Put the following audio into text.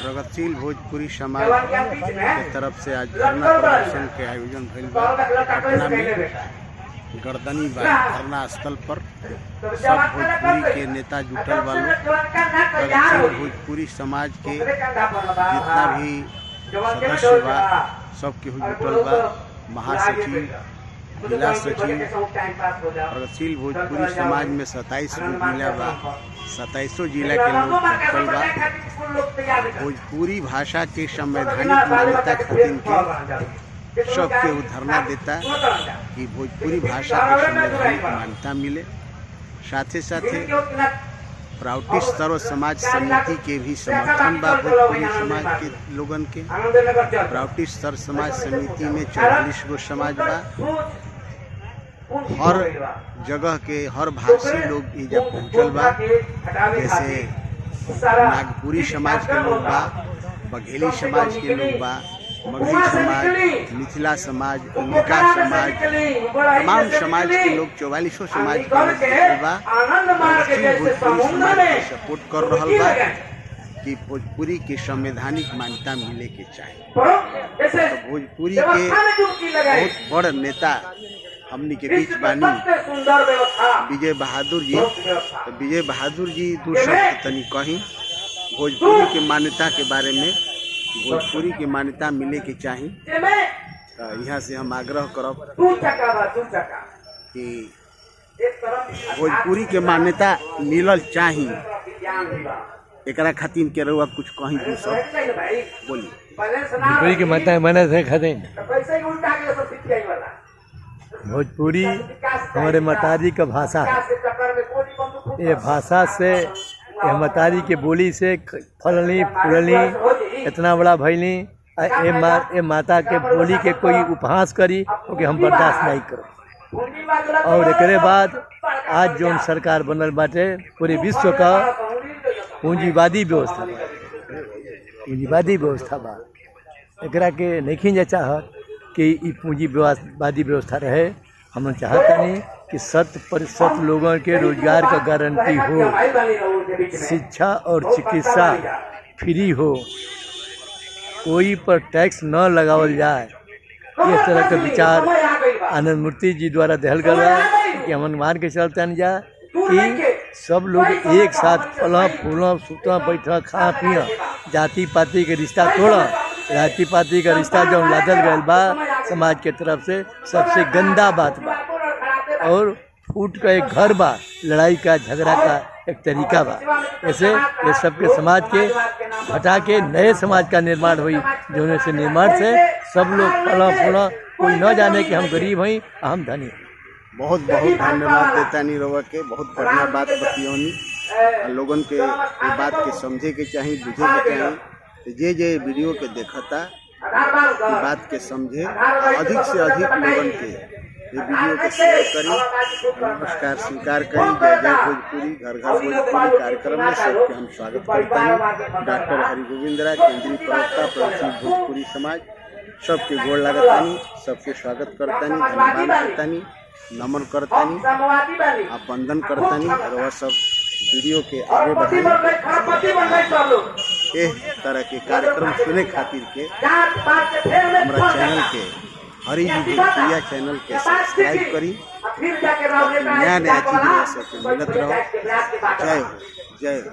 प्रगतिशील भोजपुरी समाज के तरफ से आज धरना प्रदर्शन के आयोजन भइल बा। पटना में गर्दनी धरना स्थल पर सब भोजपुरी के नेता जुटल बा लोग। प्रगतिशील भोजपुरी समाज के जितना भी सदस्य बा सब केहू जुटल बा। महासचिव, जिला सचिव, प्रगतिशील भोजपुरी समाज में 27 जिला बा। 27 जिला के लोग जुटल बा। भोजपुरी भाषा के संवैधानिक मान्यता खातिर के सब के धरना देता कि भोजपुरी भाषा के संवैधानिक मान्यता मिले। साथे साथे प्राउटिस सर्व समाज समिति के भी समर्थन बा भोजपुरी समाज के लोगन के। प्राउटिस सर्व समाज समिति में 44 गो समाज बा। हर जगह के हर भाषी लोग इजा पहुँचल बा। जैसे नागपुरी समाज के लोग बा, बघेली समाज के लोग बा, मगही समाज, मिथिला समाज, अंगिका समाज, तमाम समाज के लोग 44 समाज के लोग बा। भोजपुरी समाज के सपोर्ट कर रहल बा कि भोजपुरी के संवैधानिक मान्यता मिले के चाहिए। तो भोजपुरी के बहुत बड़ नेता हमनी के बीच बानी विजय बहादुर जी। तो विजय बहादुर जी दो शब्द तनी कहीं भोजपुरी के मान्यता के बारे में। भोजपुरी के मान्यता मिले के चाहिए। तो यहाँ से हम आग्रह करब कि भोजपुरी के मान्यता मिलल चाहिए। एकरा खातिर के रउआ कुछ कहीं बोली। भोजपुरी की मान्यता खातिर भोजपुरी हमारे मतारी का भाषा है। ये भाषा से, ये मतारी के बोली से फलनी फूलनी इतना बड़ा भैली। ये माता के बोली के कोई उपहास करी क्योंकि हम बर्दाश्त नहीं करो। और एकरे बाद आज जो सरकार बनल बाटे पूरे विश्व का पूंजीवादी व्यवस्था बा। पूंजीवादी व्यवस्था बा एकरा के नहीं जा चाहत कि ई पूंजीवादी व्यवस्था रहे। हम चाहता नहीं कि 100% लोगों के रोजगार का गारंटी हो, शिक्षा और चिकित्सा फ्री हो, कोई पर टैक्स न लगावल जाए। इस तरह का विचार आनंद मूर्ति जी द्वारा दिहल गया कि हम मान के चलते नहीं जा कि सब लोग एक साथ फल फूल सुतना बैठा खा पिया। जाति पाति के रिश्ता तोड़ा। जाति पाति का रिश्ता जो लादल गया बा समाज के तरफ से सबसे गंदा बात बा। और फूट का एक घर बा, लड़ाई का झगड़ा का एक तरीका बा। ऐसे ये सबके समाज के हटा के नए समाज का निर्माण हुई। जो से निर्माण से सब लोग फला फूला कोई न जाने कि हम गरीब हैं हम धनी। बहुत बहुत धन्यवाद देता नहीं रउआ के। बहुत बढ़िया बात बतियौनी। लोगन के ये बात के समझे के चाहिए, बुझे के चाहिए। जे वीडियो के देखता बात के समझे, अधिक से अधिक लोगन के ये वीडियो के शेयर करी। नमस्कार स्वीकार करी। जय जय भोजपुरी, घर घर भोजपुरी कार्यक्रम में सबके हम स्वागत करता हूँ। डॉक्टर हरि गोविंद राय, केंद्रीय प्रवक्ता प्रगतिशील भोजपुरी समाज, सबके गोड़ लगतानी, सबके स्वागत करतानी, धन्यवाद करतानी, नमन करतानी, आप वंदन करतानी। और वह सब वीडियो के आगे बढ़ाई। इस तरह के कार्यक्रम सुने खातिर के हमारा चैनल के हरि जी भोजपुरिया चैनल के सब्सक्राइब करी। नया नया चीज मिलत रहो। जय हो, जय हो।